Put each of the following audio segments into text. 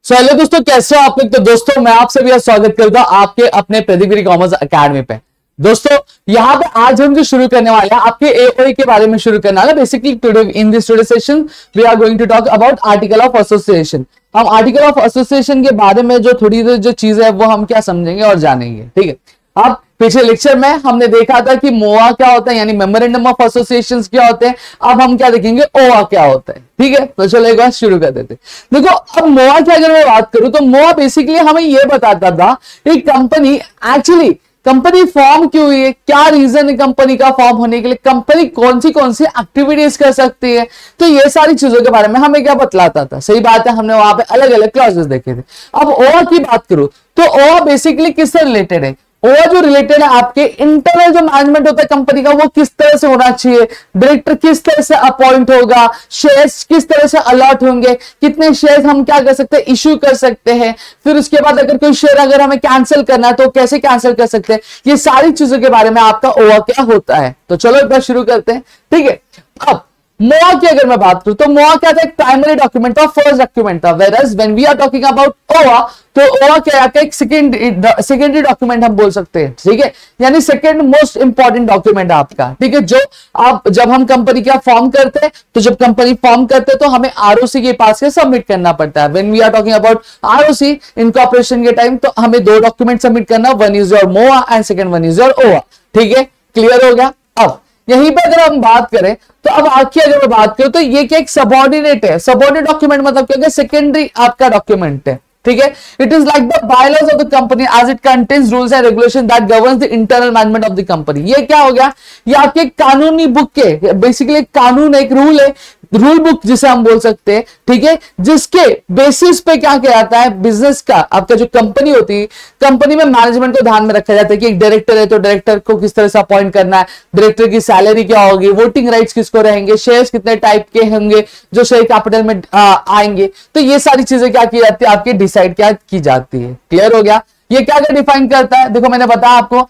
Hello दोस्तों, कैसे हो आप लोग। तो दोस्तों मैं आपसे भी स्वागत करता हूं आपके अपने प्रदीप कॉमर्स एकेडमी पे। दोस्तों यहाँ पे आज हम जो शुरू करने वाले हैं आपके एओए के बारे में शुरू करने वाले। Basically today in this today session we are going to talk about article of association. हम आर्टिकल ऑफ एसोसिएशन के बारे में जो थोड़ी जो चीजें है वो हम क्या समझेंगे और जानेंगे। ठीक है, अब पिछले लेक्चर में हमने देखा था कि मोआ क्या होता है, यानी मेमोरेंडम ऑफ एसोसिएशंस क्या होते हैं। अब हम क्या देखेंगे, ओआ क्या होता है। ठीक है, तो चलो एक बार शुरू कर देते हैं। देखो, अब मोआ की अगर मैं बात करूं तो मोआ बेसिकली हमें यह बताता था कि कंपनी एक्चुअली कंपनी फॉर्म क्यों हुई है, क्या रीजन है कंपनी का फॉर्म होने के लिए, कंपनी कौन सी एक्टिविटीज कर सकती है। तो ये सारी चीजों के बारे में हमें क्या बतलाता था। सही बात है, हमने वहां पे अलग अलग क्लॉजेस देखे थे। अब ओआ की बात करूं तो ओआ बेसिकली किससे रिलेटेड है। ओआ जो रिलेटेड है आपके इंटरनल जो मैनेजमेंट होता है कंपनी का, वो किस तरह से होना चाहिए, डायरेक्टर किस तरह से अपॉइंट होगा, शेयर्स किस तरह से अलॉट होंगे, कितने शेयर्स हम क्या कर सकते हैं, इश्यू कर सकते हैं। फिर उसके बाद अगर कोई शेयर अगर हमें कैंसिल करना है तो कैसे कैंसिल कर सकते हैं। ये सारी चीजों के बारे में आपका ओआ क्या होता है। तो चलो एक बार शुरू करते हैं। ठीक है, अब मोआ की अगर मैं बात करूं तो मोआ क्या था, एक प्राइमरी डॉक्यूमेंट था, फर्स्ट डॉक्यूमेंट था। Whereas when we are talking about ओआ तो ओआ क्या है, एक सेकेंडरी डॉक्यूमेंट हम बोल सकते हैं। ठीक है, यानी सेकेंड मोस्ट इंपॉर्टेंट डॉक्यूमेंट आपका। ठीक है, जो आप जब हम कंपनी का फॉर्म करते हैं तो जब कंपनी फॉर्म करते हैं तो हमें आरओसी के पास के सबमिट करना पड़ता है। When we are talking about ROC incorporation के टाइम तो हमें दो डॉक्यूमेंट सबमिट करना, one is your MOA and second one is your AOA. ठीक है, क्लियर हो गया। अब यहीं पर अगर हम बात करें तो अब आखिर अगर मैं बात करूं तो ये क्या एक सबऑर्डिनेट है। सबऑर्डिनेट डॉक्यूमेंट मतलब क्या, सेकेंडरी आपका डॉक्यूमेंट है। ठीक है, it is like the bylaws of the company as it contains rules and regulation that governs the internal management of the company. ये क्या हो गया, ये आपके कानूनी बुक के बेसिकली एक कानून, एक रूल है, रूल बुक जिसे हम बोल सकते हैं। ठीक है, जिसके बेसिस पे क्या किया जाता है, बिजनेस का आपका जो कंपनी होती है, कंपनी में मैनेजमेंट को ध्यान में रखा जाता है कि एक डायरेक्टर है तो डायरेक्टर को किस तरह से अपॉइंट करना है, डायरेक्टर की सैलरी क्या होगी, वोटिंग राइट्स किसको रहेंगे, शेयर्स कितने टाइप के होंगे जो शेयर कैपिटल में आएंगे। तो ये सारी चीजें क्या की जाती है, आपकी डिसाइड क्या की जाती है। क्लियर हो गया। ये क्या डिफाइन करता है, देखो मैंने बताया आपको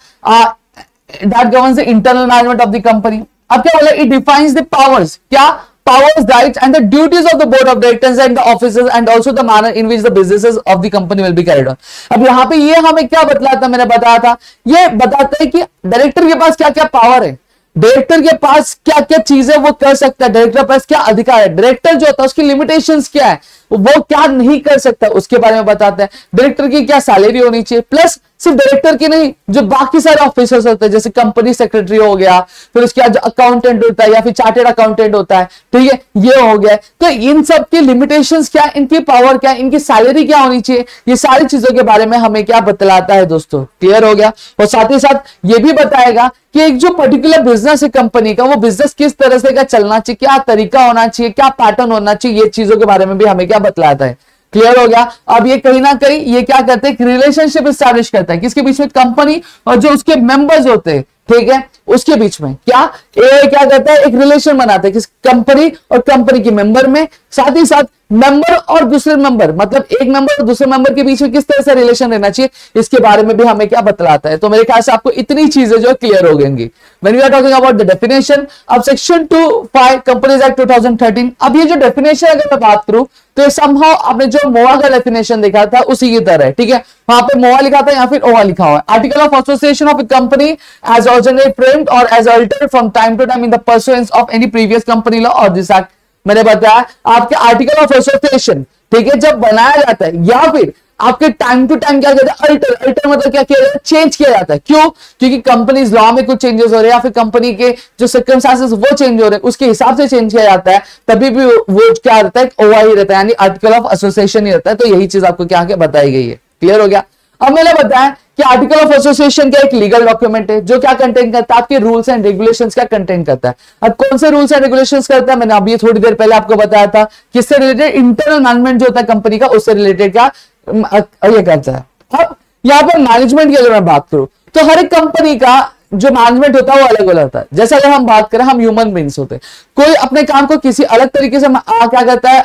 that governs the internal management of the company. अब क्या बोला, इट डिफाइंस द पावर्स, क्या powers, rights and the duties of the board of directors and the officers and also the manner in which the businesses of the company will be carried on। अब यहाँ पे ये हमें क्या बतलाता, मैंने बताया था, ये बताता है कि डायरेक्टर के पास क्या क्या पावर है, डायरेक्टर के पास क्या क्या चीजें वो कर सकता है, डायरेक्टर के पास क्या अधिकार है, डायरेक्टर जो होता है उसकी लिमिटेशंस क्या है, वो क्या नहीं कर सकता उसके बारे में बताते हैं। डायरेक्टर की क्या सैलरी होनी चाहिए, प्लस सिर्फ डायरेक्टर की नहीं, जो बाकी सारे ऑफिसर्स होते हैं, जैसे कंपनी सेक्रेटरी हो गया, फिर उसके बाद जो अकाउंटेंट होता है या फिर चार्टेड अकाउंटेंट होता है। ठीक है, ये हो गया। तो इन सब की लिमिटेशंस क्या, इनकी पावर क्या, इनकी सैलरी क्या होनी चाहिए, ये सारी चीजों के बारे में हमें क्या बतलाता है दोस्तों। क्लियर हो गया। और साथ ही साथ ये भी बताएगा कि एक जो पर्टिकुलर बिजनेस है कंपनी का, वो बिजनेस किस तरह से का चलना चाहिए, क्या तरीका होना चाहिए, क्या पैटर्न होना चाहिए, ये चीजों के बारे में भी हमें क्या बतलाता है। क्लियर हो गया। अब ये कहीं ना कहीं ये क्या करते हैं, रिलेशनशिप एस्टैब्लिश करता है किसके बीच में, कंपनी और जो उसके मेंबर्स होते हैं। ठीक है, उसके बीच में क्या क्या करता है, एक रिलेशन बनाता है किस कंपनी और कंपनी के मेंबर में, साथ ही साथ मेंबर और दूसरे मेंबर, मतलब एक मेंबर और दूसरे मेंबर के बीच में किस तरह से रिलेशन रहना चाहिए, इसके बारे में भी हमें क्या बतलाता है। तो मेरे ख्याल से आपको इतनी चीजें जो क्लियर हो गएंगी। When we are talking about the definition, अब सेक्शन 2(5) कंपनीज एक्ट 2013। अब ये जो डेफिनेशन अगर मैं बात करूं तो समहाउ आपने जो मोआ का डेफिनेशन देखा था उसी की तरह है। ठीक है, वहां पे मोआ लिखा था या फिर ओआ लिखा हुआ है। Article of association of a company as originally framed or as altered from time to time in the pursuance of any previous company law or this act. मैंने बताया आपके आर्टिकल ऑफ एसोसिएशन, ठीक है, जब बनाया जाता है या फिर आपके टाइम टू टाइम क्या कहते हैं, अल्टर मतलब क्या किया जाता है, चेंज किया जाता है। क्यों, क्योंकि कंपनीज लॉ में कुछ चेंजेस हो रहे हैं या फिर कंपनी के जो सर्कमस्टेंसेस वो चेंज हो रहे हैं, उसके हिसाब से चेंज किया जाता है। तभी भी वो क्या रहता है, ओआ ही रहता है, यानी आर्टिकल ऑफ एसोसिएशन ही रहता है। तो यही चीज आपको क्या बताई गई है। क्लियर हो गया। अब मैंने बताया कि आर्टिकल ऑफ एसोसिएशन का एक लीगल डॉक्यूमेंट है जो क्या कंटेन करता है, आपके रूल्स एंड रेगुलेशंस क्या कंटेन करता है। अब कौन से रूल्स एंड रेगुलेशंस करता है, मैंने अभी थोड़ी देर पहले आपको बताया था, किससे रिलेटेड, इंटरनल मैनेजमेंट जो होता है कंपनी का, उससे रिलेटेड क्या ये करता है। अब यहाँ पर मैनेजमेंट की अगर मैं बात करूं तो हर एक कंपनी का जो मैनेजमेंट होता है वो अलग अलग होता है। जैसे अगर हम बात करें, हम ह्यूमन बींग्स होते हैं, कोई अपने काम को किसी अलग तरीके से क्या करता है,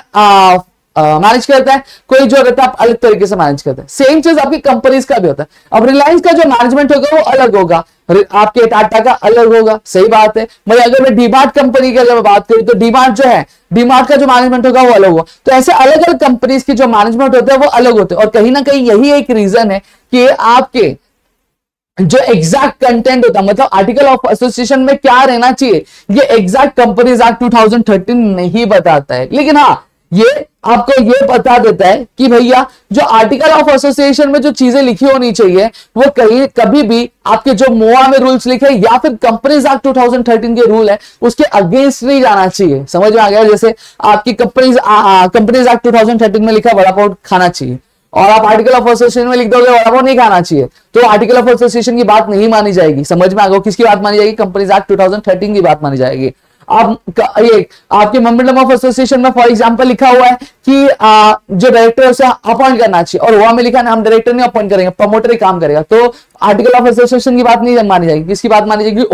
मैनेज करता है, कोई जो रहता है अलग तरीके से मैनेज करता है। सेम चीज आपकी कंपनीज का भी होता है। अब रिलायंस का जो मैनेजमेंट होगा वो अलग होगा, आपके टाटा का अलग होगा, सही बात है। मतलब अगर मैं डीमार्ट कंपनी की अगर बात करूं तो डीमार्ट जो है, डीमार्ट का जो मैनेजमेंट होगा वो अलग होगा। तो ऐसे अलग अलग कंपनीज की जो मैनेजमेंट होते हैं वो अलग होते हैं। और कहीं ना कहीं यही एक रीजन है कि आपके जो एग्जैक्ट कंटेंट होता है, मतलब आर्टिकल ऑफ एसोसिएशन में क्या रहना चाहिए, ये एग्जैक्ट कंपनीज एक्ट 2013 नहीं बताता है। लेकिन हाँ, ये आपको ये बता देता है कि भैया जो आर्टिकल ऑफ एसोसिएशन में जो चीजें लिखी होनी चाहिए वो कहीं कभी भी आपके जो मोआ में रूल्स लिखे या फिर कंपनीज एक्ट 2013 के रूल है उसके अगेंस्ट नहीं जाना चाहिए। समझ में आ गया? जैसे आपकी कंपनीज एक्ट 2013 में लिखा वड़ा पाव खाना चाहिए और आप आर्टिकल ऑफ एसोसिएशन में लिख दोगे वड़ा पाव नहीं खाना चाहिए, तो आर्टिकल ऑफ एसोसिएशन की बात नहीं मानी जाएगी। समझ में आ गया? किसकी बात मानी जाएगी? कंपनीज एक्ट 2013 की बात मानी जाएगी। अब ये आपके मेमोरेंडम ऑफ एसोसिएशन में फॉर एग्जांपल लिखा हुआ है कि जो डायरेक्टर है उसे अपॉइंट करना चाहिए, और वहां में लिखा है हम डायरेक्टर नहीं अपॉइंट करेंगे, प्रमोटर ही काम करेगा, तो आर्टिकल ऑफ एसोसिएशन की बात नहीं मानी जाएगी। किसकी बात मानी जाएगी?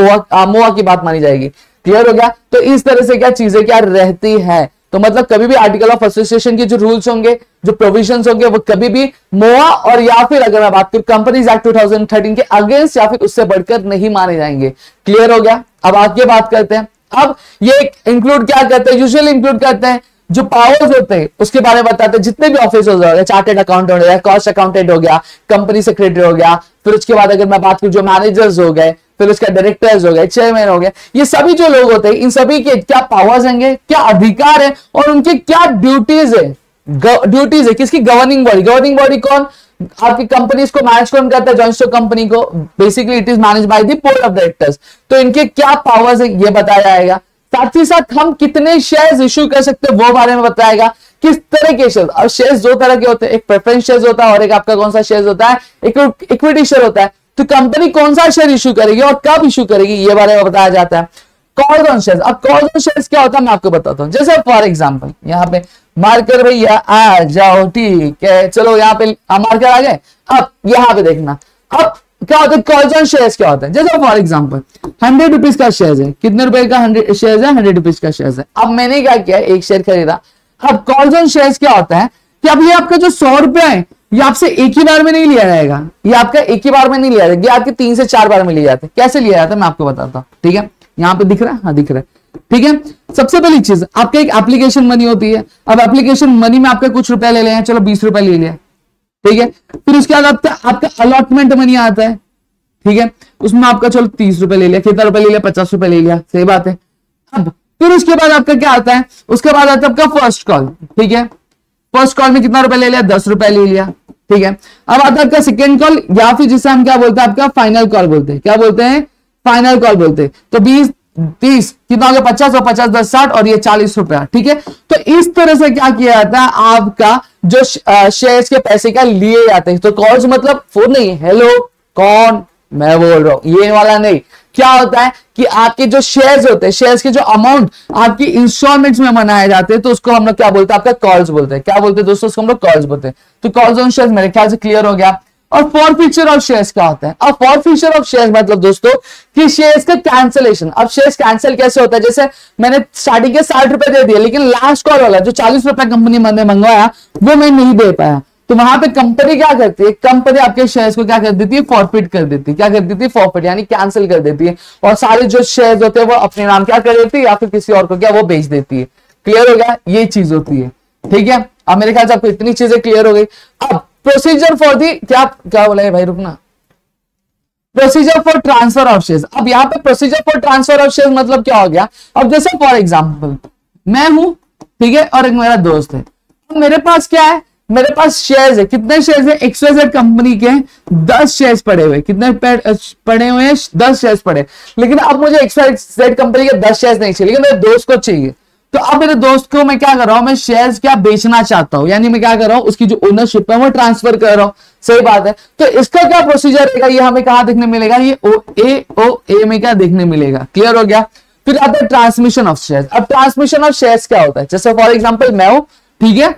मोआ की बात मानी जाएगी। क्लियर हो गया? तो इस तरह से क्या चीजें क्या रहती है। तो मतलब कभी भी आर्टिकल ऑफ एसोसिएशन के जो रूल्स होंगे, जो प्रोविजंस होंगे, वो कभी भी मोआ और या फिर अगर मैं बात करूं कंपनीज एक्ट 2013 के अगेंस्ट या फिर उससे बढ़कर नहीं माने जाएंगे। क्लियर हो गया? अब आगे बात करते हैं। अब ये इंक्लूड क्या करते हैं? यूजुअली इंक्लूड करते हैं जो पावर्स होते हैं उसके बारे में बताते हैं। जितने भी ऑफिस हो गए, चार्टेड अकाउंटेंट हो गया, कॉस्ट अकाउंटेंट हो गया, कंपनी सेक्रेटरी हो गया, फिर उसके बाद अगर मैं बात करूं जो मैनेजर्स हो गए, फिर उसका डायरेक्टर्स हो गए, चेयरमैन हो गए, ये सभी जो लोग होते हैं इन सभी के क्या पावर्स होंगे, क्या अधिकार है और उनके क्या ड्यूटीज है। ड्यूटीज है किसकी? Governing body. गवर्निंग बॉडी कौन? आपकी कंपनीज को मैनेज कौन करता है? जॉइंट स्टॉक कंपनी को। Basically it is manage by the board of directors. तो इनके क्या पावर्स है ये बताया जाएगा। साथ ही साथ हम कितने शेयर्स इश्यू कर सकते हैं वो बारे में बताएगा। किस तरह के शेयर, अब शेयर्स दो तरह के होते हैं, एक प्रेफरेंस शेयर्स होता है और एक आपका कौन सा शेयर होता है? एक इक्विटी शेयर होता है। तो कंपनी कौन सा शेयर इश्यू करेगी और कब इश्यू करेगी ये बारे में बताया जाता है। कॉल्स ऑन शेयर्स, अब कॉल्स ऑन शेयर्स क्या होता है मैं आपको बताता हूं। जैसे फॉर एग्जांपल यहाँ पे मार्कर भैया आ जाओ, ठीक है, चलो यहाँ पे मार्कर आ गए। अब यहाँ पे देखना, अब क्या होता है कॉल्स ऑन शेयर्स क्या होता है। जैसे फॉर एग्जांपल 100 रुपीज का शेयर है, कितने रुपए का 100 शेयर है? 100 रुपीज का शेयर है। अब मैंने क्या किया, एक शेयर खरीदा। अब कॉल्स ऑन शेयर्स क्या होता है कि अब ये आपका जो 100 रुपए है ये आपसे एक ही बार में नहीं लिया जाएगा, ये आपका एक ही बार में नहीं लिया जाएगा, ये आपके 3 से 4 बार में लिए जाते हैं। कैसे लिया जाता है मैं आपको बताता हूँ, ठीक है। यहाँ पे दिख रहा है? हाँ दिख रहा है, ठीक है। सबसे पहली चीज आपका एक एप्लीकेशन मनी होती है। अब एप्लीकेशन मनी में आपका कुछ रुपए ले लिया, चलो 20 रुपए ले लिया, ठीक है। फिर उसके बाद आपका अलॉटमेंट मनी आता है, ठीक है, उसमें आपका चलो 30 रुपए ले लिया, कितना रुपए ले लिया? 50 रुपए ले लिया, सही बात है। अब फिर उसके बाद आपका क्या आता है? उसके बाद आता है आपका फर्स्ट कॉल, ठीक है। फर्स्ट कॉल में कितना रुपए ले लिया? 10 रुपए ले लिया, ठीक है। अब आता है आपका सेकेंड कॉल या फिर जिसे हम क्या बोलते हैं आपका फाइनल कॉल बोलते हैं। क्या बोलते हैं? फाइनल कॉल बोलते हैं। तो 20 30 कितना हो गया? 50 और 50 10 60 और ये 40 रुपया, ठीक है। तो इस तरह से क्या किया जाता है, आपका जो शेयर्स के पैसे क्या लिए जाते हैं। तो कॉल्स मतलब फोन नहीं, हेलो कौन मैं बोल रहा हूं, ये वाला नहीं। क्या होता है कि आपके जो शेयर्स होते हैं, शेयर्स के जो अमाउंट आपकी इंस्टॉलमेंट्स में मनाए जाते हैं, तो उसको हम लोग क्या बोलते हैं? आपका कॉल्स बोलते हैं। क्या बोलते हैं दोस्तों? उसको हम लोग कॉल्स बोलते हैं। तो कॉल्स ऑन शेयर्स मेरे ख्याल से क्लियर हो गया। और फॉरफीचर ऑफ शेयर्स क्या होता है? अब फॉरफीचर ऑफ शेयर्स मतलब दोस्तों कि शेयर्स का कैंसिलेशन। अब शेयर्स कैंसिल कैसे होता है? जैसे मैंने स्टार्टिंग के 60 रुपए दे दिए, लेकिन लास्ट कॉल वाला जो 40 रुपए कंपनी ने मंगवाया वो मैं नहीं दे पाया, तो वहां पे कंपनी क्या करती है? कंपनी आपके शेयर्स को क्या कर देती है? फॉरफिट कर देती है। क्या कर देती है? फॉरफिट, यानी कैंसिल कर देती है। और सारे जो शेयर्स होते हैं वो अपने नाम क्या कर देती है या फिर किसी और को क्या वो बेच देती है। क्लियर हो गया? ये चीज होती है, ठीक है। अब मेरे ख्याल से आपको इतनी चीजें क्लियर हो गई। अब प्रोसीजर फॉर दी क्या बोला है भाई, रुकना। Procedure for transfer of shares. अब यहाँ पे procedure for transfer of shares मतलब क्या हो गया? अब जैसे फॉर एग्जांपल मैं हूं, ठीक है, और एक मेरा दोस्त है। अब मेरे पास क्या है? मेरे पास शेयर्स है। कितने शेयर्स है? XYZ कंपनी के 10 शेयर्स पड़े हुए। कितने पड़े हुए हैं? 10 शेयर्स पड़े। लेकिन अब मुझे XYZ कंपनी के 10 शेयर्स नहीं चाहिए, लेकिन मेरे दोस्त को चाहिए। तो अब मेरे दोस्त को मैं क्या कर रहा हूं? मैं शेयर्स क्या बेचना चाहता हूं, यानी मैं क्या कर रहा हूं? उसकी जो ओनरशिप है वो ट्रांसफर कर रहा हूं। सही बात है। तो इसका क्या प्रोसीजर रहेगा? ये हमें कहां देखने मिलेगा? ये OA में क्या देखने मिलेगा? क्लियर हो गया? फिर आता है ट्रांसमिशन ऑफ शेयर्स। अब ट्रांसमिशन ऑफ शेयर्स क्या होता है? जैसे फॉर एग्जाम्पल मैं हूं, ठीक है।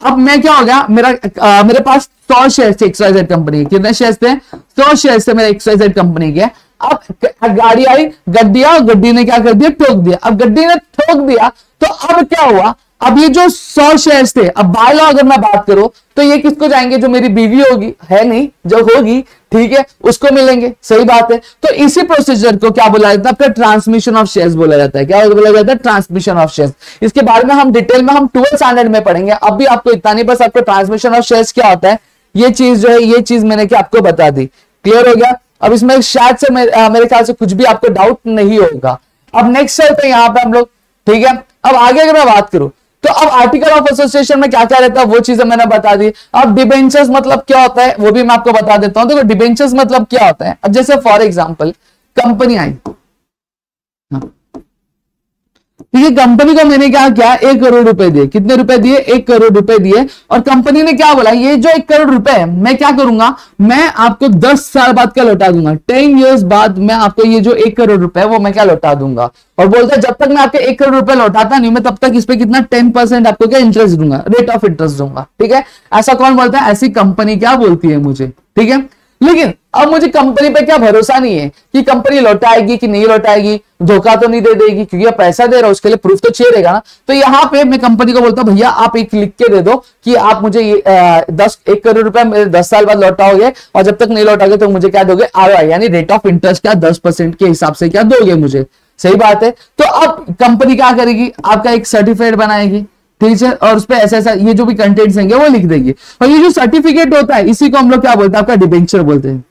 अब मैं क्या हो गया? मेरे पास 100 शेयर्स थे XYZ कंपनी के। कितने शेयर्स थे? 100 शेयर्स थे मेरे XYZ कंपनी के। अब गाड़ी आई, गड्डी, और गड्डी ने क्या कर दिया? ठोक दिया। अब गड्डी ने ठोक दिया तो अब क्या हुआ? अब ये जो 100 शेयर्स थे, अब बाय लॉ अगर मैं बात करूं तो ये किसको जाएंगे, जो मेरी बीवी होगी, है नहीं, जो होगी, ठीक है, उसको मिलेंगे। सही बात है। तो इसी प्रोसीजर को क्या बोला जाता है, आपका ट्रांसमिशन ऑफ शेयर्स बोला जाता है। क्या बोला जाता है, ट्रांसमिशन ऑफ शेयर्स। इसके बारे में हम डिटेल में हम 12th स्टैंडर्ड में पढ़ेंगे। अब भी आपको इतना नहीं, बस आपको ट्रांसमिशन ऑफ शेयर्स क्या होता है, ये चीज जो है, ये चीज मैंने क्या आपको बता दी। क्लियर हो गया। अब इसमें शायद से मेरे ख्याल से कुछ भी आपको डाउट नहीं होगा। अब नेक्स्ट चलते हैं यहाँ पे हम लोग, ठीक है। अब आगे अगर मैं बात करूं तो अब आर्टिकल ऑफ एसोसिएशन में क्या क्या रहता है, वो चीजें मैंने बता दी। अब डिबेंचर्स मतलब क्या होता है वो भी मैं आपको बता देता हूं। देखो डिबेंचर्स मतलब क्या होता है, अब जैसे फॉर एग्जांपल कंपनी आई, ठीक है, कंपनी को मैंने क्या किया, 1 करोड़ रुपए दिए। कितने रुपए दिए, 1 करोड़ रुपए दिए। और कंपनी ने क्या बोला, ये जो 1 करोड़ रुपए है मैं क्या करूंगा, मैं आपको 10 साल बाद क्या लौटा दूंगा, 10 years बाद मैं आपको ये जो 1 करोड़ रुपए है वो मैं क्या लौटा दूंगा। और बोलता है जब तक मैं आपके 1 करोड़ रुपए लौटाता नहीं मैं तब तक इस पे कितना 10% आपको क्या इंटरेस्ट दूंगा, रेट ऑफ इंटरेस्ट दूंगा। ठीक है, ऐसा कौन बोलता है, ऐसी कंपनी क्या बोलती है मुझे। ठीक है, लेकिन अब मुझे कंपनी पे क्या भरोसा नहीं है कि कंपनी लौटाएगी कि नहीं लौटाएगी, धोखा तो नहीं दे देगी, क्योंकि पैसा दे रहा हूं उसके लिए प्रूफ तो चाहिए रहेगा ना। तो यहाँ पे मैं कंपनी को बोलता हूं भैया आप एक लिख के दे दो कि आप मुझे 1 करोड़ रुपए मेरे 10 साल बाद लौटाओगे और जब तक नहीं लौटाओगे तो मुझे क्या दोगे, ROI यानी रेट ऑफ इंटरेस्ट क्या 10% के हिसाब से क्या दोगे मुझे। सही बात है। तो अब कंपनी क्या करेगी, आपका एक सर्टिफिकेट बनाएगी, ठीक है, और उस पर ऐसा ऐसा ये जो भी कंटेंट्स होंगे वो लिख देगी। और ये जो सर्टिफिकेट होता है इसी को हम लोग क्या बोलते हैं, आपका डिबेंचर बोलते हैं।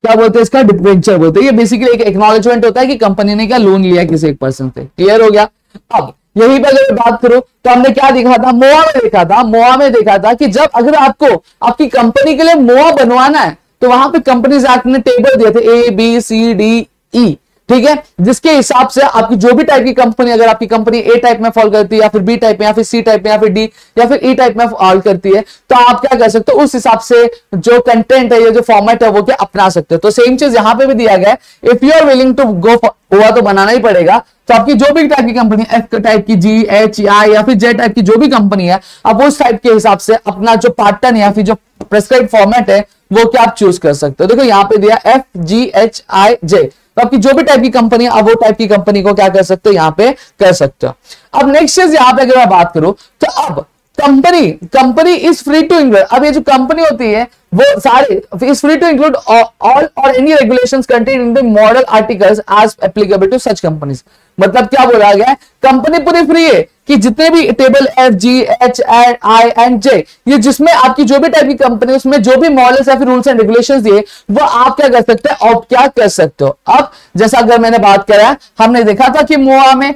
क्या बोलते हैं इसका, डिबेंचर बोलते हैं। ये बेसिकली एक एक्नॉलेजमेंट होता है कि कंपनी ने क्या लोन लिया किसी एक पर्सन से। क्लियर हो गया। अब यही पे अगर बात करो तो हमने क्या देखा था, मोआ में देखा था। मोआ में देखा था कि जब अगर आपको आपकी कंपनी के लिए मोआ बनवाना है तो वहां पे कंपनीज एक्ट ने टेबल दिए थे ABCDE, ठीक है, जिसके हिसाब से आपकी जो भी टाइप की कंपनी, अगर आपकी कंपनी A टाइप में फॉल करती है या फिर B टाइप में या फिर C टाइप में या फिर D या फिर E टाइप में फॉल करती है तो आप क्या कर सकते हो, उस हिसाब से जो कंटेंट है या जो फॉर्मेट है वो क्या अपना सकते हो। तो सेम चीज यहां पे भी दिया गया है, if you are willing to go हुआ तो बनाना ही पड़ेगा। तो आपकी जो भी टाइप की कंपनी, F टाइप की, G, H, I या फिर J टाइप की जो भी कंपनी है, आप उस टाइप के हिसाब से अपना जो पैटर्न या फिर जो प्रेस्क्राइब फॉर्मेट है वो क्या आप चूज कर सकते हो। देखो यहाँ पे दिया FGHIJ, तो आपकी जो भी टाइप की कंपनी आप वो टाइप की कंपनी को क्या कर सकते हो, यहाँ पे कर सकते हो। अब नेक्स्ट चीज यहाँ पे अगर मैं बात करूं तो अब company is free to include, अब ये जो कंपनी होती है वो सारे is free to include all or any regulations contained in the model articles as applicable to such companies. मतलब क्या बोला गया है, कंपनी पूरी फ्री है कि जितने भी table F, G, H, I and J, ये जिसमें आपकी जो भी टाइप की कंपनी उसमें जो भी मॉडल्स या फिर रूल्स एंड रेगुलेशंस दिए वो आप क्या कर सकते हैं, ऑप्ट क्या कर सकते हो। अब जैसा अगर मैंने बात करा, हमने देखा था कि मोआ में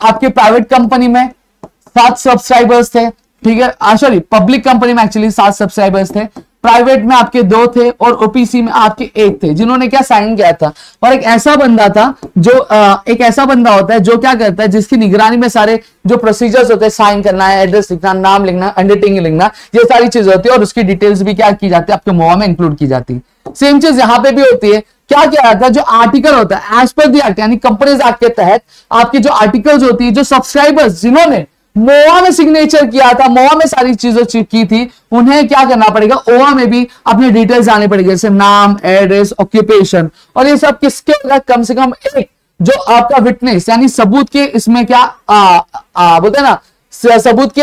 आपकी प्राइवेट कंपनी में 7 सब्सक्राइबर्स थे, ठीक है, सॉरी पब्लिक कंपनी में एक्चुअली 7 सब्सक्राइबर्स थे, प्राइवेट में आपके 2 थे और ओपीसी में आपके 1 थे जिन्होंने क्या साइन किया था। और एक ऐसा बंदा था जो एक ऐसा बंदा होता है जो क्या करता है, जिसकी निगरानी में सारे जो प्रोसीजर्स होते हैं, साइन करना है, एड्रेस लिखना, नाम लिखना, अंडरटेकिंग लिखना, ये सारी चीजें होती है और उसकी डिटेल्स भी क्या की जाती है, आपके मोआ में इंक्लूड की जाती है। सेम चीज यहाँ पे भी होती है। क्या किया जाता है, जो आर्टिकल होता है एज पर द एक्ट यानी कंपनीज एक्ट के तहत आपकी जो आर्टिकल्स होती है, जो सब्सक्राइबर्स जिन्होंने मोआ में सिग्नेचर किया था, मोआ में सारी चीजें की थी, उन्हें क्या करना पड़ेगा, ओआ में भी अपने डिटेल्स आने पड़ेंगे, जैसे नाम, एड्रेस, ऑक्यूपेशन। और ये सब किसके होगा, कम से कम एक जो आपका विटनेस यानी सबूत के इसमें क्या बोलते हैं ना, सबूत के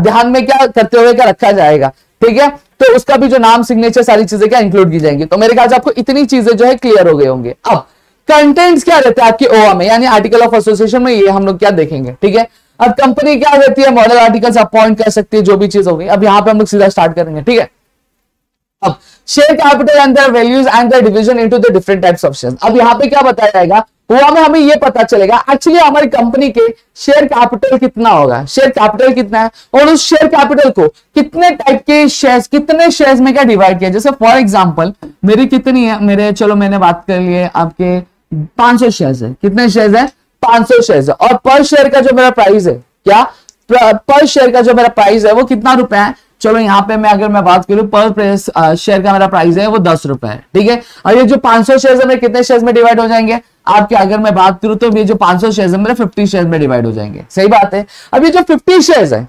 ध्यान में क्या करते हुए क्या रखा जाएगा। ठीक है, तो उसका भी जो नाम, सिग्नेचर, सारी चीजें क्या इंक्लूड की जाएंगी। तो मेरे ख्याल से आपको इतनी चीजें जो है क्लियर हो गए होंगे। अब कंटेंट्स क्या रहते हैं आपकी ओआ में यानी आर्टिकल ऑफ एसोसिएशन में, ये हम लोग क्या देखेंगे। ठीक है, अब कंपनी क्या रहती है, मॉडल आर्टिकल्स अपॉइंट कर सकती है, जो भी चीज होगी। अब यहां पे हम लोग सीधा स्टार्ट करेंगे। ठीक है, अब share capital and their values and their division into the different types of shares. अब यहां पे क्या बताया जाएगा, हुआ में हमें ये पता चलेगा एक्चुअली हमारी कंपनी के शेयर कैपिटल कितना होगा, शेयर कैपिटल कितना है और उस शेयर कैपिटल को कितने टाइप के शेयर्स, कितने शेयर्स में क्या डिवाइड किया। जैसे फॉर एग्जांपल मेरी कितनी है, मेरे चलो मैंने बात कर ली है, आपके 500 शेयर्स है। कितने शेयर्स है, 500 शेयर्स है। और पर शेयर का जो मेरा प्राइस है, क्या पर शेयर का जो मेरा प्राइस है वो कितना रुपए है। चलो यहाँ पे मैं अगर मैं बात करूं पर शेयर का मेरा प्राइस है वो 10 रुपए है। ठीक है, और ये जो 500 शेयर्स है मेरे कितने शेयर्स में डिवाइड हो जाएंगे आपके, अगर मैं बात करूं तो ये जो 500 शेयर्स है मेरे 50 शेयर्स में डिवाइड हो जाएंगे। सही बात है। अब ये जो 50 शेयर्स है,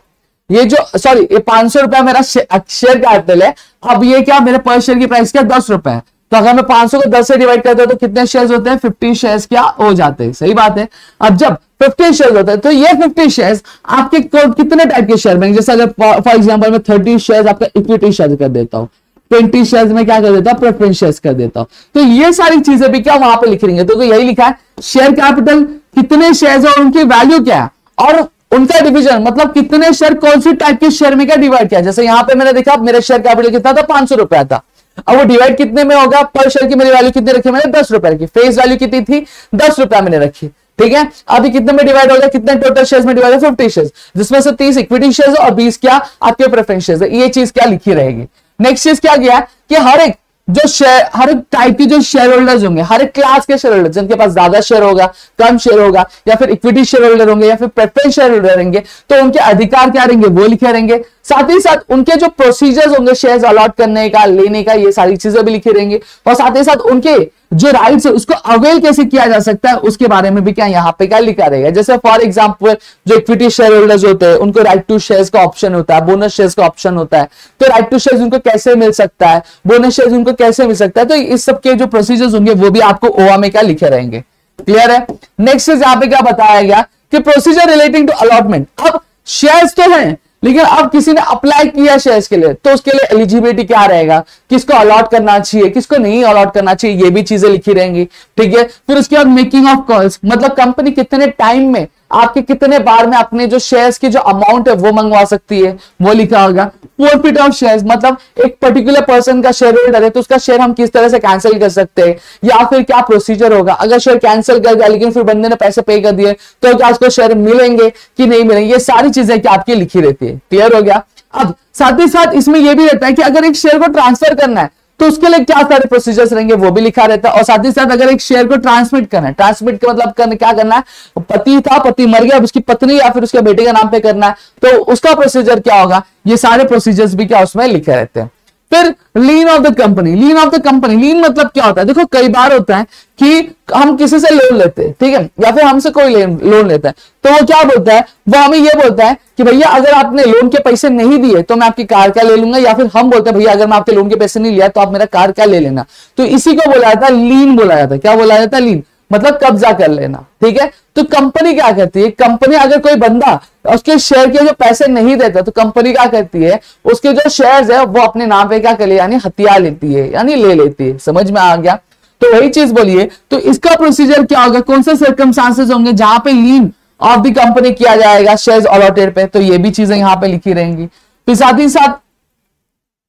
ये जो सॉरी ये 500 रुपया मेरा शेयर कैपिटल है। अब ये क्या मेरे पर शेयर की प्राइस क्या 10 रुपए है। तो अगर मैं 500 को 10 से डिवाइड करता हूं तो कितने शेयर्स होते हैं, 50 शेयर्स क्या हो जाते हैं। सही बात है। अब जब 15 शेयर होता है। तो ये 50 शेयर आपके कितने टाइप के शेयर बनेंगे, जैसे अगर फॉर एग्जांपल मैं 30 शेयर आपका इक्विटी शेयर कर देता हूं, 20 शेयर्स में क्या कर देता हूं, प्रेफरेंस शेयर्स कर देता हूं। तो ये सारी चीजें भी क्या वहां पे लिख रही है, तो यही लिखा है शेयर कैपिटल कितने शेयर्स और उनकी वैल्यू क्या है, और उनका डिवीजन मतलब कितने शेयर कौन सी टाइप के शेयर में क्या डिवाइड किया। जैसे यहां पे मैंने देखा मेरे शेयर कैपिटल कितना था, 500 रुपया था। अब वो डिवाइड कितने में होगा, पर शेयर की मेरी वैल्यू कितनी रखी मैंने, 10 रुपए रखी, फेस वैल्यू कितनी थी, 10 रुपया मैंने रखी, ठीक है। अभी कितने में डिवाइड हो गया, कितने टोटल शेयर्स में डिवाइड है, 50 शेयर्स, जिसमें से 30 इक्विटी शेयर्स और 20 क्या आपके प्रेफरेंस शेयर्स है। ये चीज क्या लिखी रहेगी। नेक्स्ट चीज क्या गया कि हर एक जो शेयर, हर एक टाइप के जो शेयर होल्डर्स होंगे, हर एक क्लास के शेयर होल्डर्स, जिनके पास ज्यादा शेयर होगा, कम शेयर होगा, या फिर इक्विटी शेयर होल्डर होंगे, या फिर प्रेफरेंस शेयर होल्डर रहेंगे, तो उनके अधिकार क्या रहेंगे वो लिखे रहेंगे। साथ ही साथ उनके जो प्रोसीजर्स होंगे शेयर्स अलॉट करने का, लेने का, ये सारी चीजें भी लिखी रहेंगी। और साथ ही साथ उनके जो राइट्स है उसको अवेल कैसे किया जा सकता है उसके बारे में भी क्या यहाँ पे क्या लिखा रहेगा। जैसे फॉर एग्जांपल जो इक्विटी शेयर होल्डर्स होते हैं उनको राइट टू शेयर्स का ऑप्शन होता है, बोनस शेयर्स का ऑप्शन होता है, तो राइट टू शेयर्स उनको कैसे मिल सकता है, बोनस शेयर्स उनको कैसे मिल सकता है, तो इस सब के जो प्रोसीजर्स होंगे वो भी आपको ओआ में क्या लिखे रहेंगे। क्लियर है। नेक्स्ट यहाँ पे क्या बताया गया कि प्रोसीजर रिलेटिंग टू अलॉटमेंट। अब शेयर्स तो हैं, लेकिन अब किसी ने अप्लाई किया शेयर्स के लिए, तो उसके लिए एलिजिबिलिटी क्या रहेगा, किसको अलॉट करना चाहिए, किसको नहीं अलॉट करना चाहिए, ये भी चीजें लिखी रहेंगी, ठीक है। फिर उसके बाद मेकिंग ऑफ कॉल्स, मतलब कंपनी कितने टाइम में आपके कितने बार में अपने जो शेयर्स की जो अमाउंट है वो मंगवा सकती है, वो लिखा होगा। फोरफिट ऑफ शेयर्स, मतलब एक पर्टिकुलर पर्सन का शेयर होल्डर है तो उसका शेयर हम किस तरह से कैंसिल कर सकते हैं, या फिर क्या प्रोसीजर होगा। अगर शेयर कैंसिल कर गया लेकिन फिर बंदे ने पैसे पे कर दिए तो क्या उसको शेयर मिलेंगे कि नहीं मिलेंगे, ये सारी चीजें क्या आपकी लिखी रहती है। क्लियर हो गया। अब साथ ही साथ इसमें यह भी रहता है कि अगर एक शेयर को ट्रांसफर करना है तो उसके लिए क्या सारे प्रोसीजर्स रहेंगे वो भी लिखा रहता है। और साथ ही साथ अगर एक शेयर को ट्रांसमिट करना है, ट्रांसमिट का मतलब क्या करना है, पति था, पति मर गया, उसकी पत्नी या फिर उसके बेटे का नाम पे करना है, तो उसका प्रोसीजर क्या होगा, ये सारे प्रोसीजर्स भी क्या उसमें लिखे रहते हैं। फिर lien of the company, lien of the company, lien मतलब क्या होता है, देखो कई बार होता है कि हम किसी से लोन लेते हैं, ठीक है, या फिर हमसे कोई लोन लेता है, तो वो क्या बोलता है, वो हमें ये बोलता है कि भैया अगर आपने लोन के पैसे नहीं दिए तो मैं आपकी कार क्या ले लूंगा, या फिर हम बोलते हैं भैया अगर मैं आपके लोन के पैसे नहीं लिया तो आप मेरा कार क्या ले लेना। तो इसी को बोला जाता है लीन, बोला जाता है। क्या बोला जाता है, लीन, मतलब कब्जा कर लेना, ठीक है। तो कंपनी क्या करती है, कंपनी अगर कोई बंदा उसके शेयर के जो पैसे नहीं देता तो कंपनी क्या करती है, उसके जो शेयर्स है वो अपने नाम पे क्या कर ले, यानी हथिया लेती है, यानी ले लेती है। समझ में आ गया। तो वही चीज बोलिए, तो इसका प्रोसीजर क्या होगा, कौन से सर्कमस्टांसेस होंगे जहां पे लीन ऑफ द कंपनी किया जाएगा शेयर्स अलॉटेड पे, तो ये भी चीजें यहां पे लिखी रहेंगी। फिर साथ ही साथ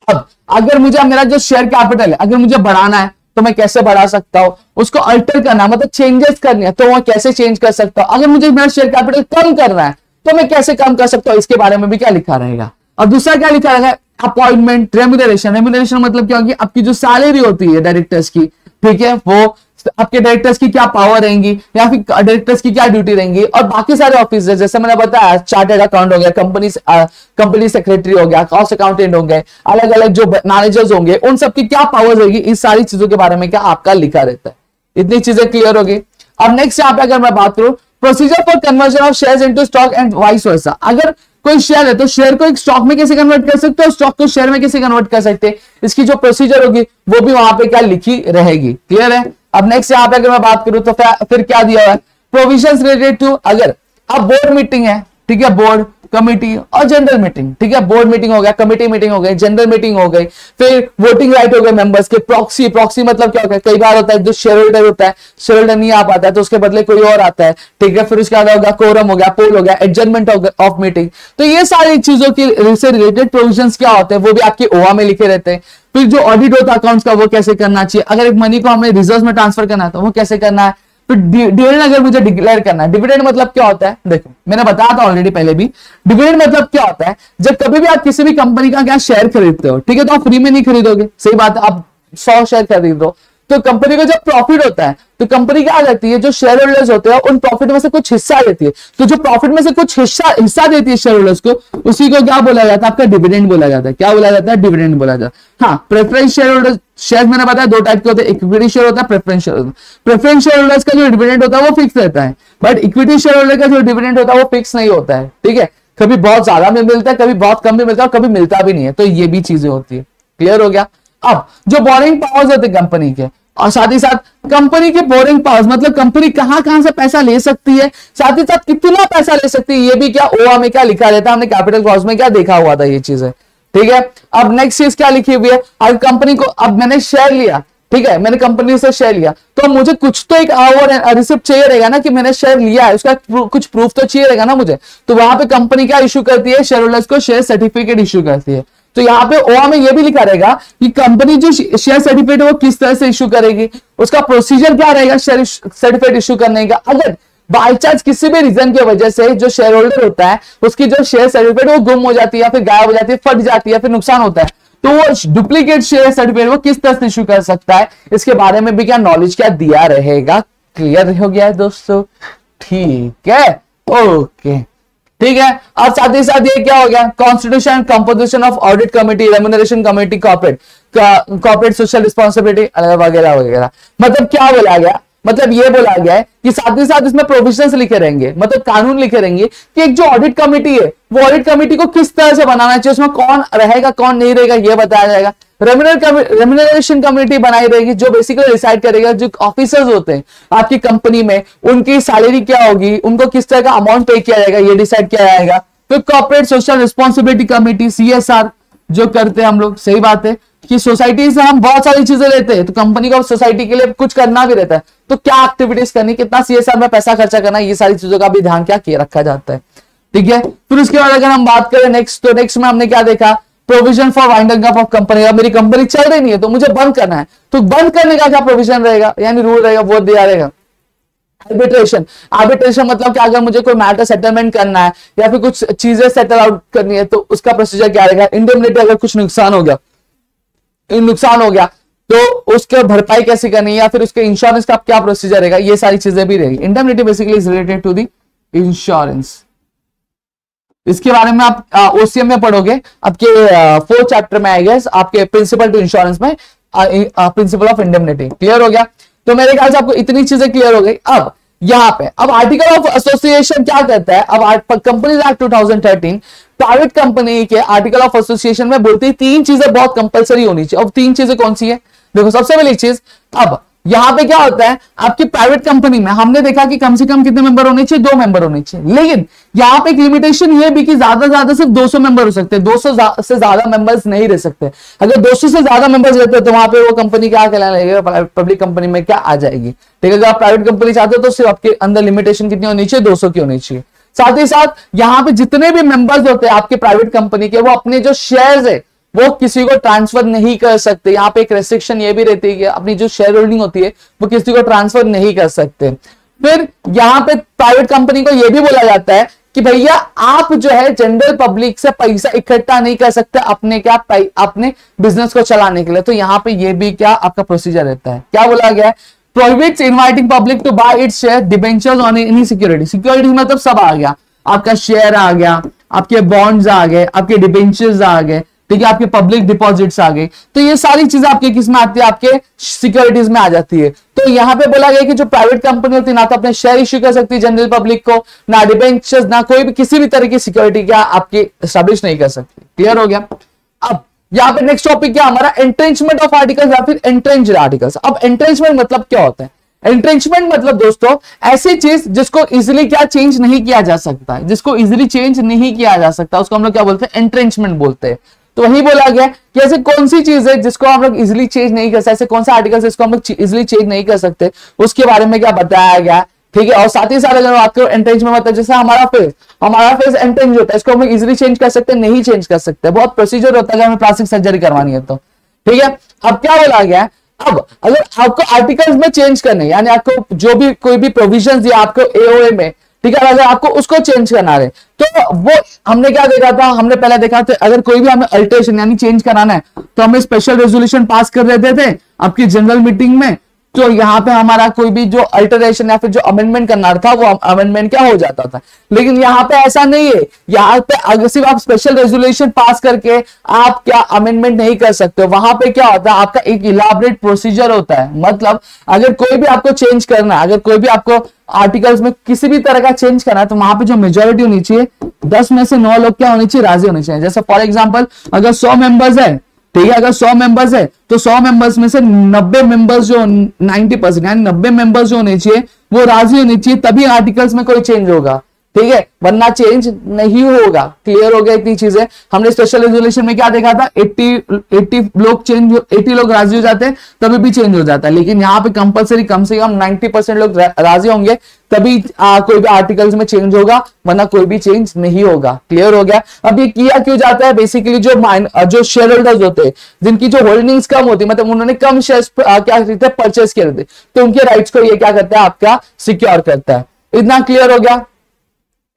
अब अगर मुझे मेरा जो शेयर कैपिटल है अगर मुझे बढ़ाना है तो मैं कैसे बढ़ा सकता हूं, उसको अल्टर करना मतलब चेंजेस करनी है तो मैं कैसे चेंज कर सकता हूं। अगर मुझे मेरा शेयर कैपिटल कम करना है तो मैं कैसे कम कर सकता हूं, इसके बारे में भी क्या लिखा रहेगा। और दूसरा क्या लिखा रहेगा, अपॉइंटमेंट, रेम्यूनरेशन। रेम्यूनरेशन मतलब क्या होगी, आपकी जो सैलरी होती है डायरेक्टर्स की, ठीक है, वो आपके डायरेक्टर्स की क्या पावर रहेंगी या फिर डायरेक्टर्स की क्या ड्यूटी रहेंगी, और बाकी सारे ऑफिसर जैसे मैंने बताया, चार्टर्ड अकाउंट हो गया, कंपनी सेक्रेटरी हो गया, कॉस्ट अकाउंटेंट होंगे, अलग अलग जो मैनेजर्स होंगे, उन सबकी क्या पावर रहेगी, इस सारी चीजों के बारे में क्या आपका लिखा रहता है। इतनी चीजें क्लियर होगी। अब नेक्स्ट यहाँ पे अगर मैं बात करूं, procedure for conversion of shares into stock and vice versa. अगर कोई शेयर है तो शेयर को एक स्टॉक में कैसे कन्वर्ट कर सकते हो, स्टॉक को शेयर में कैसे कन्वर्ट कर सकते हैं, इसकी जो प्रोसीजर होगी वो भी वहां पे क्या लिखी रहेगी। क्लियर है। अब नेक्स्ट यहाँ पे अगर मैं बात करूं तो फिर क्या दिया हुआ है, प्रोविजंस रिलेटेड टू, अगर अब बोर्ड मीटिंग है, ठीक है, बोर्ड कमिटी और जनरल मीटिंग, ठीक है, बोर्ड मीटिंग हो गया, कमिटी मीटिंग हो गई, जनरल मीटिंग हो गई, फिर वोटिंग राइट हो गए मेंबर्स के, प्रॉक्सी, प्रॉक्सी मतलब क्या होता है, कई बार होता है जो शेयर होल्डर होता है, शेयर होल्डर नहीं आ पाता है तो उसके बदले कोई और आता है, ठीक है, फिर उसके बाद होगा कोरम हो गया, पोल हो गया, एडजर्नमेंट ऑफ मीटिंग। तो ये सारी चीजों की से रिलेटेड प्रोविजंस क्या होते हैं वो भी आपके ओआ में लिखे रहते हैं। फिर जो ऑडिट होता है अकाउंट्स का वो कैसे करना चाहिए, अगर एक मनी को हमें रिजर्व में ट्रांसफर करना है तो वो कैसे करना है। फिर डिविडेंड अगर मुझे डिक्लेयर करना है, डिविडेंड मतलब क्या होता है, देखो मैंने बताया था ऑलरेडी पहले भी, डिविडेंड मतलब क्या होता है, जब कभी भी आप किसी भी कंपनी का क्या शेयर खरीदते हो, ठीक है, तो आप फ्री में नहीं खरीदोगे, सही बात है, आप 100 शेयर खरीदो तो कंपनी को जब प्रॉफिट होता है तो कंपनी क्या करती है, जो शेयर होल्डर्स होते हैं उन प्रॉफिट में से कुछ हिस्सा देती है, तो जो प्रॉफिट में से कुछ हिस्सा देती है शेयर होल्डर्स को, उसी को क्या बोला जाता है, आपका डिविडेंड बोला जाता है। क्या बोला जाता है, डिविडेंड बोला जाता है। हाँ, प्रेफरेंस शेयर होल्डर्स, शेयर मैंने बताया दो टाइप के होते हैं, इक्विटी शेयर होता है, प्रेफरेंस शेयर होता है। प्रेफरेंस शेयर होल्डर्स का जो डिविडेंड होता है वो फिक्स रहता है, बट इक्विटी शेयर होल्डर का जो डिविडेंड होता है वो फिक्स नहीं होता है, ठीक है, कभी बहुत ज्यादा में मिलता है, कभी बहुत कम में मिलता है, कभी मिलता भी नहीं है, तो ये भी चीजें होती है। क्लियर हो गया। अब जो बोरिंग पावर्स होते हैं कंपनी के, और साथ ही साथ कंपनी के बोरिंग पावर्स, मतलब कंपनी कहां कहां से पैसा ले सकती है, साथ ही साथ कितना पैसा ले सकती है, ये भी क्या ओआ में क्या लिखा रहता है, हमने कैपिटल क्लॉज में क्या देखा हुआ था ये चीजें। ठीक है, अब नेक्स्ट चीज क्या लिखी हुई है, अगर कंपनी को, अब मैंने शेयर लिया, ठीक है, मैंने कंपनी से शेयर लिया, तो मुझे कुछ तो एक और रिसिप्ट चाहिए रहेगा ना कि मैंने शेयर लिया है, उसका कुछ प्रूफ तो चाहिए रहेगा ना मुझे। तो वहां पे कंपनी क्या इशू करती है, शेयर होल्डर्स को शेयर सर्टिफिकेट इशू करती है। तो यहाँ पे ओआ में ये भी लिखा रहेगा कि कंपनी जो शेयर सर्टिफिकेट है वो किस तरह से इशू करेगी, उसका प्रोसीजर क्या रहेगा शेयर सर्टिफिकेट इशू करने का। अगर बाय चांस किसी भी रीजन की वजह से जो शेयर होल्डर होता है उसकी जो शेयर सर्टिफिकेट वो गुम हो जाती है या फिर गायब हो जाती है, फट जाती है या फिर नुकसान होता है, तो वो डुप्लीकेट शेयर सर्टिफिकेट वो किस तरह से इशू कर सकता है, इसके बारे में भी क्या नॉलेज क्या दिया रहेगा। क्लियर हो गया है दोस्तों, ठीक है, ओके, ठीक है। अब साथ ही साथ ये क्या हो गया, constitution and composition of audit committee, remuneration committee, corporate social responsibility वगैरह वगैरह। मतलब क्या बोला गया, मतलब ये बोला गया है कि साथ ही साथ इसमें प्रोविजंस लिखे रहेंगे, मतलब कानून लिखे रहेंगे कि एक जो ऑडिट कमेटी है वो ऑडिट कमेटी को किस तरह से बनाना चाहिए, उसमें कौन रहेगा कौन नहीं रहेगा ये बताया जाएगा। रेम्यूनरेशन कमेटी बनाई रहेगी जो बेसिकली डिसाइड करेगा जो ऑफिसर्स होते हैं आपकी कंपनी में उनकी सैलरी क्या होगी, उनको किस तरह का अमाउंट पे किया जाएगा ये डिसाइड किया जाएगा। फिर corporate social responsibility committee, CSR जो करते हैं हम लोग, सही बात है कि सोसाइटी से हम बहुत सारी चीजें लेते हैं, तो कंपनी को सोसाइटी के लिए कुछ करना भी रहता है, तो क्या एक्टिविटीज करनी, कितना सीएसआर में पैसा खर्चा करना, ये सारी चीजों का भी ध्यान क्या किया रखा जाता है। ठीक है, फिर उसके बाद अगर हम बात करें नेक्स्ट, तो नेक्स्ट में हमने क्या देखा, provision for winding up of company. अब मेरी कंपनी चल रही नहीं है तो मुझे बंद करना है, तो बंद करने का क्या प्रोविजन रहेगा, यानी रूल रहेगा, वो दिया रहेगा। आर्बिट्रेशन, आर्बिट्रेशन मतलब क्या, अगर मुझे कोई मैटर सेटलमेंट करना है या फिर कुछ चीजें सेटल आउट करनी है तो उसका प्रोसीजर क्या रहेगा। इंडेमनिटी, अगर कुछ नुकसान हो गया तो उसके भरपाई कैसे करनी है या फिर उसके इंश्योरेंस का क्या प्रोसीजर रहेगा, ये सारी चीजें भी रहेगी। Indemnity basically is related to the insurance, इसके बारे में आप ओसीएम में पढ़ोगे आपके 4th चैप्टर में आएगा, आपके प्रिंसिपल टू इंश्योरेंस में प्रिंसिपल ऑफ इंडेमनिटी। क्लियर हो गया, तो मेरे ख्याल से आपको इतनी चीजें क्लियर हो गई। अब यहां पे अब आर्टिकल ऑफ एसोसिएशन क्या कहता है, अब कंपनीज एक्ट 2013 प्राइवेट कंपनी के आर्टिकल ऑफ एसोसिएशन में बोलती है 3 चीजें बहुत कंपलसरी होनी चाहिए। अब 3 चीजें कौन सी है, देखो सबसे पहली चीज, अब यहां पे क्या होता है आपकी प्राइवेट कंपनी में हमने देखा कि कम से कम कितने मेंबर होने चाहिए, 2 मेंबर होने चाहिए, लेकिन यहां पे एक लिमिटेशन ये भी कि ज्यादा से ज्यादा सिर्फ 200 मेंबर हो सकते हैं, 200 से ज्यादा मेंबर्स नहीं रह सकते। अगर 200 से ज्यादा मेंबर्स रहते हैं तो वहां पे वो कंपनी क्या कहलाने लगेगा, पब्लिक कंपनी में क्या आ जाएगी। ठीक है, अगर आप प्राइवेट कंपनी चाहते हो तो सिर्फ आपके अंदर लिमिटेशन कितनी होनी चाहिए, 200 की होनी चाहिए। साथ ही साथ यहां पे जितने भी मेंबर्स होते हैं आपके प्राइवेट कंपनी के, वो अपने जो शेयर्स है वो किसी को ट्रांसफर नहीं कर सकते। यहाँ पे एक रेस्ट्रिक्शन ये भी रहती है कि अपनी जो शेयर होल्डिंग होती है वो किसी को ट्रांसफर नहीं कर सकते। फिर यहाँ पे प्राइवेट कंपनी को यह भी बोला जाता है कि भैया आप जो है जनरल पब्लिक से पैसा इकट्ठा नहीं कर सकते अपने बिजनेस को चलाने के लिए। तो यहाँ पे ये भी क्या आपका प्रोसीजर रहता है, क्या बोला गया है, prohibits inviting public to buy its share debentures on any security. Security मतलब सब आ गया, आपका शेयर आ गया, आपके बॉन्ड्स आ गए, आपके डिबेंचर्स आ गए, ठीक है, आपके पब्लिक डिपॉजिट्स आ गए, तो ये सारी चीजें आपके किस में आती है, आपके सिक्योरिटीज में आ जाती है। तो यहाँ पे बोला गया कि जो प्राइवेट कंपनी होती है ना तो अपने शेयर इश्यू कर सकती है जनरल पब्लिक को, ना डिबेंचर्स, ना कोई भी किसी भी तरह की सिक्योरिटी क्या आपकी एस्टैब्लिश नहीं कर सकती। क्लियर हो गया। अब यहाँ पे नेक्स्ट टॉपिक क्या हमारा, एंट्रेंचमेंट ऑफ आर्टिकल्स या फिर एंट्रेंच्ड आर्टिकल्स। अब एंट्रेंचमेंट मतलब क्या होता है, एंट्रेंचमेंट मतलब दोस्तों ऐसी चीज जिसको इजिली क्या चेंज नहीं किया जा सकता है, जिसको इजिली चेंज नहीं किया जा सकता उसको हम लोग क्या बोलते हैं, एंट्रेंचमेंट बोलते हैं। तो वही बोला गया कि ऐसे कौन सी चीज है जिसको हम लोग इजिली चेंज नहीं कर सकते, ऐसे कौन सा आर्टिकल है जिसको हम लोग इजिली चेंज नहीं कर सकते, उसके बारे में क्या बताया गया। ठीक है, और साथ ही साथ अगर आपको एंट्रेंचमेंट मतलब जैसे हमारा फेस एंट्रेंच होता है, इसको हम लोग इजिली चेंज कर सकते हैं, नहीं चेंज कर सकते, बहुत प्रोसीजर होता है अगर हमें प्लास्टिक सर्जरी करवानी है तो। ठीक है, अब क्या बोला गया है, अब अगर आपको आर्टिकल्स में चेंज करने, यानी आपको जो भी कोई भी प्रोविजन दिया आपको एओए में, ठीक है, अगर आपको उसको चेंज करना है तो वो हमने क्या देखा था, हमने पहले देखा था अगर कोई भी हमें अल्टरेशन यानी चेंज कराना है तो हमें स्पेशल रेजोल्यूशन पास कर देते थे आपकी जनरल मीटिंग में। तो यहाँ पे हमारा कोई भी जो अल्टरेशन या फिर जो अमेंडमेंट करना था वो अमेंडमेंट क्या हो जाता था, लेकिन यहाँ पे ऐसा नहीं है। यहाँ पे अगर सिर्फ आप स्पेशल रेजोल्यूशन पास करके आप क्या अमेंडमेंट नहीं कर सकते, वहां पे क्या होता है आपका एक इलाबरेट प्रोसीजर होता है। मतलब अगर कोई भी आपको चेंज करना है, अगर कोई भी आपको आर्टिकल्स में किसी भी तरह का चेंज करना है तो वहां पे जो मेजोरिटी होनी चाहिए 10 में से 9 लोग क्या होने चाहिए, राजी होने चाहिए। जैसे फॉर एग्जाम्पल अगर 100 मेंबर्स है, ठीक है। अगर 100 मेंबर्स है तो 100 मेंबर्स में से 90 मेंबर्स जो 90% यानी 90 मेंबर्स जो होने चाहिए वो राजी होने चाहिए, तभी आर्टिकल्स में कोई चेंज होगा, ठीक है, वरना चेंज नहीं होगा। क्लियर हो गया इतनी चीजें। हमने स्पेशल रेजोल्यूशन में क्या देखा था, 80 लोग चेंज, 80 लोग राजी हो जाते हैं तभी भी चेंज हो जाता है, लेकिन यहाँ पे कंपलसरी कम से कम 90% लोग राजी होंगे तभी कोई भी आर्टिकल्स में चेंज होगा, वरना कोई भी चेंज नहीं होगा। क्लियर हो गया। अब ये किया क्यों जाता है, बेसिकली जो शेयर होल्डर्स होते हैं जिनकी जो होल्डिंग्स कम होती है, मतलब उन्होंने कम शेयर्स क्या करते हैं, परचेस किए थे, तो उनके राइट्स को ये क्या करता है, आपका सिक्योर करता है। इतना क्लियर हो गया।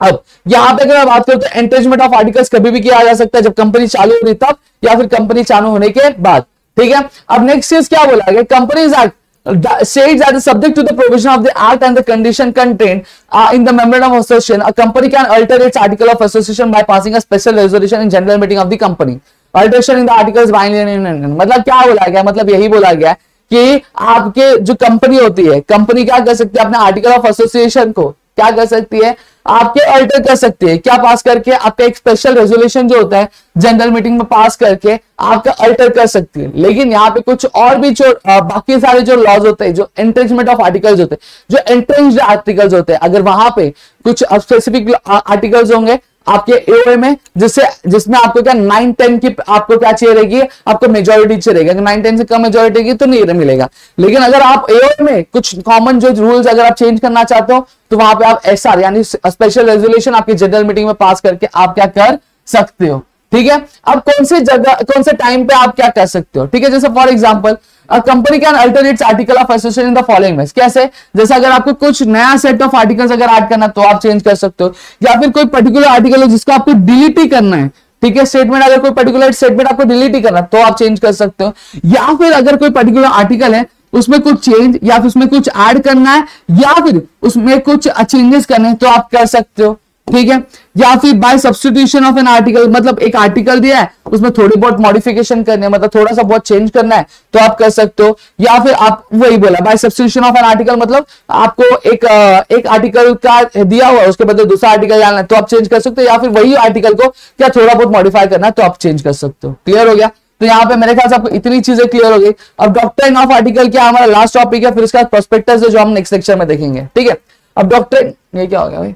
अब यहां पे अगर मैं बात करूं तो एंट्रेजमेंट ऑफ आर्टिकल्स कभी भी किया जा सकता है, जब कंपनी चालू हो रही तब, या फिर कंपनी चालू होने के बाद, ठीक है। अब नेक्स्ट चीज क्या बोला गया, companies act says that subject to the provision of the act and the condition contained in the memorandum of association, a company can alter its article of association by passing a special resolution in general meeting of the company. Alteration in the articles by मतलब क्या बोला गया, मतलब यही बोला गया कि आपके जो कंपनी होती है, कंपनी क्या कर सकती है, अपने आर्टिकल ऑफ एसोसिएशन को क्या कर सकती है, आपके अल्टर कर सकती है, क्या पास करके, आपका एक स्पेशल रेजोल्यूशन जो होता है जनरल मीटिंग में पास करके आपका अल्टर कर सकती है। लेकिन यहाँ पे कुछ और भी जो बाकी सारे जो लॉज होते हैं, जो एंट्रेंचमेंट ऑफ आर्टिकल्स होते हैं, जो एंट्रेंच्ड आर्टिकल्स होते हैं, अगर वहां पे कुछ स्पेसिफिक आर्टिकल्स होंगे आपके एओए में, जिसमें आपको क्या 9-10 की आपको क्या चाहिए रहेगी, आपको मेजोरिटी चाहिए रहेगी। 9-10 से कम मेजोरिटी की तो नहीं मिलेगा। लेकिन अगर आप एओए में कुछ कॉमन जो रूल्स अगर आप चेंज करना चाहते हो तो वहां पे आप एसआर यानी स्पेशल रेजोल्यूशन आपकी जनरल मीटिंग में पास करके आप क्या कर सकते हो, ठीक है। अब कौन से जगह, कौन से टाइम पे आप क्या कर सकते हो, ठीक है। जैसे for example company can alter it's article of association in the following veg, कैसे, जैसे अगर आपको कुछ नया सेट ऑफ आर्टिकल्स अगर ऐड करना तो आप चेंज कर सकते हो, या फिर कोई पर्टिकुलर आर्टिकल है जिसको आपको डिलीट ही करना है, ठीक है, स्टेटमेंट, अगर कोई पर्टिकुलर स्टेटमेंट आपको डिलीट ही करना तो आप चेंज कर सकते हो, या फिर अगर कोई पर्टिकुलर आर्टिकल है उसमें कुछ चेंज या फिर उसमें कुछ ऐड करना है या फिर उसमें कुछ चेंजेस करने हैं तो आप कर सकते हो, ठीक है। या फिर by substitution of an article, मतलब एक आर्टिकल दिया है उसमें थोड़ी बहुत मॉडिफिकेशन करनी है, मतलब थोड़ा सा बहुत चेंज करना है तो आप कर सकते हो। या फिर आप वही बोला by substitution of an article, मतलब आपको एक आर्टिकल का दिया हुआ है उसके बदले दूसरा आर्टिकल डालना है तो आप चेंज कर सकते हो, या फिर वही आर्टिकल को क्या थोड़ा बहुत मॉडिफाई करना है तो आप चेंज कर सकते हो। क्लियर हो गया। तो यहाँ पे मेरे ख्याल से आपको इतनी चीजें क्लियर हो गई। अब डॉक्ट्रिन ऑफ आर्टिकल क्या हमारा लास्ट टॉपिक है, फिर उसका प्रोस्पेक्टस है जो हम नेक्स्ट लेक्चर में देखेंगे, ठीक है। अब डॉक्ट्रिन, ये क्या हो गया भाई,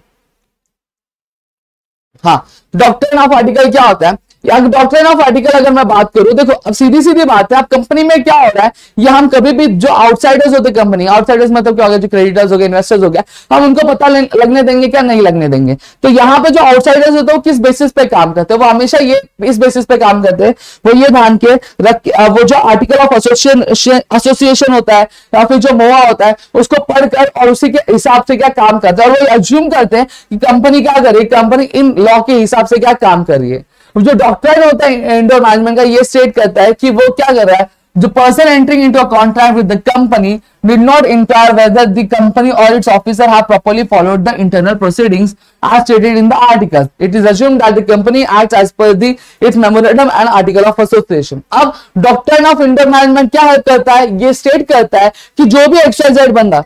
हाँ, डॉक्ट्रिन ऑफ आर्टिकल क्या होता है, डॉक्ट्रिन ऑफ आर्टिकल अगर मैं बात करूं, देखो अब सीधी सीधी बात है, आप कंपनी में क्या हो रहा है, ये हम कभी भी जो आउटसाइडर्स होते हैं कंपनी, आउटसाइडर्स मतलब क्या हो गया, जो क्रेडिटर्स हो गए, इन्वेस्टर्स हो गया, हम उनको पता लगने देंगे क्या, नहीं लगने देंगे। तो यहाँ पे जो आउटसाइडर्स होते हैं वो किस बेसिस पे काम करते हैं, वो हमेशा ये इस बेसिस पे काम करते हैं, वो ये ध्यान के रख, वो जो आर्टिकल ऑफ एसोसिएशन होता है या फिर जो मोआ होता है उसको पढ़कर और उसी के हिसाब से क्या काम करता है, और वो अज्यूम करते हैं कि कंपनी क्या कर रही है, कंपनी इन लॉ के हिसाब से क्या काम कर रही है। जो डॉक्ट्रिन होता है इंडोर मैनेजमेंट का, ये स्टेट करता है कि वो क्या कर रहा है, the person entering into a contract with the company did not inquire whether the company or its officer have properly followed the internal proceedings as stated in the articles. It is assumed that the company acts as per its memorandum and article of association. अब doctrine of indoor management क्या करता है, ये state करता है कि जो भी XYZ बंदा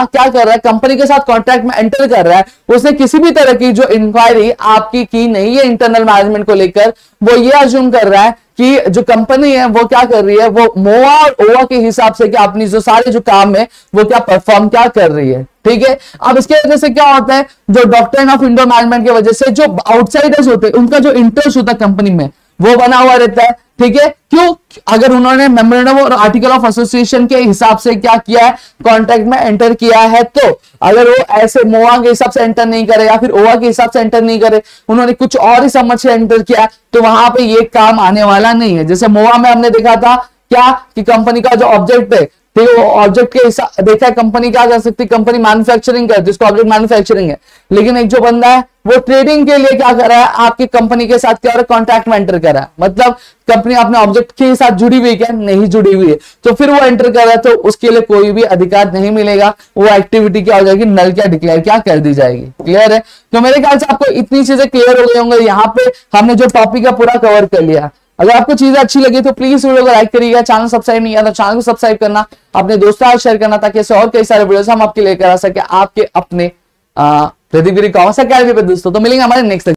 क्या कर रहा है, कंपनी के साथ कॉन्ट्रैक्ट में एंटर कर रहा है, उसने किसी भी तरह की जो इंक्वायरी आपकी की नहीं है इंटरनल मैनेजमेंट को लेकर, वो ये अज्यूम कर रहा है कि जो कंपनी है वो क्या कर रही है, वो मोआ और ओवा के हिसाब से क्या अपनी जो सारे जो काम है वो क्या परफॉर्म क्या कर रही है, ठीक है। अब इसके वजह से क्या होता है, जो डॉक्ट्रिन ऑफ इंडोर मैनेजमेंट की वजह से जो आउटसाइडर्स होते हैं उनका जो इंटरेस्ट होता है कंपनी में वो बना हुआ रहता है, ठीक है। क्यों, अगर उन्होंने मेमोरेंडम और आर्टिकल ऑफ एसोसिएशन के हिसाब से क्या किया है, कॉन्ट्रैक्ट में एंटर किया है, तो अगर वो ऐसे मोआ के हिसाब से एंटर नहीं करे या फिर ओवा के हिसाब से एंटर नहीं करे, उन्होंने कुछ और ही समझ से एंटर किया, तो वहां पे ये काम आने वाला नहीं है। जैसे मोआ में हमने देखा था क्या कि कंपनी का जो ऑब्जेक्ट है, ठीक है, वो ऑब्जेक्ट के हिसाब देखा है कंपनी क्या कर सकती है, कंपनी मैन्युफैक्चरिंग करती है, जिसका ऑब्जेक्ट मैन्युफैक्चरिंग है, लेकिन एक जो बंदा है वो ट्रेडिंग के लिए क्या कर रहा है, आपकी कंपनी के साथ क्या हो रहा है, कॉन्ट्रैक्ट में एंटर कर रहा है, मतलब कंपनी अपने ऑब्जेक्ट के साथ जुड़ी हुई है क्या, नहीं जुड़ी हुई है, तो फिर वो एंटर कर रहा है, तो उसके लिए कोई भी अधिकार नहीं मिलेगा, वो एक्टिविटी क्या हो जाएगी, नल क्या डिक्लेयर क्या कर दी जाएगी। क्लियर है। तो मेरे ख्याल से आपको इतनी चीजें क्लियर हो गई होंगे। यहाँ पे हमने जो टॉपिक है पूरा कवर कर लिया। अगर आपको चीजें अच्छी लगी तो प्लीज वीडियो को लाइक करिएगा, चैनल सब्सक्राइब नहीं किया तो चैनल को सब्सक्राइब करना, अपने दोस्तों को शेयर करना, ताकि ऐसे और कई सारे वीडियोस हम आपके लेकर आ सके आपके अपने प्रदीप गिरी कॉमर्स अकेडमी पे दोस्तों। तो मिलेंगे हमारे नेक्स्ट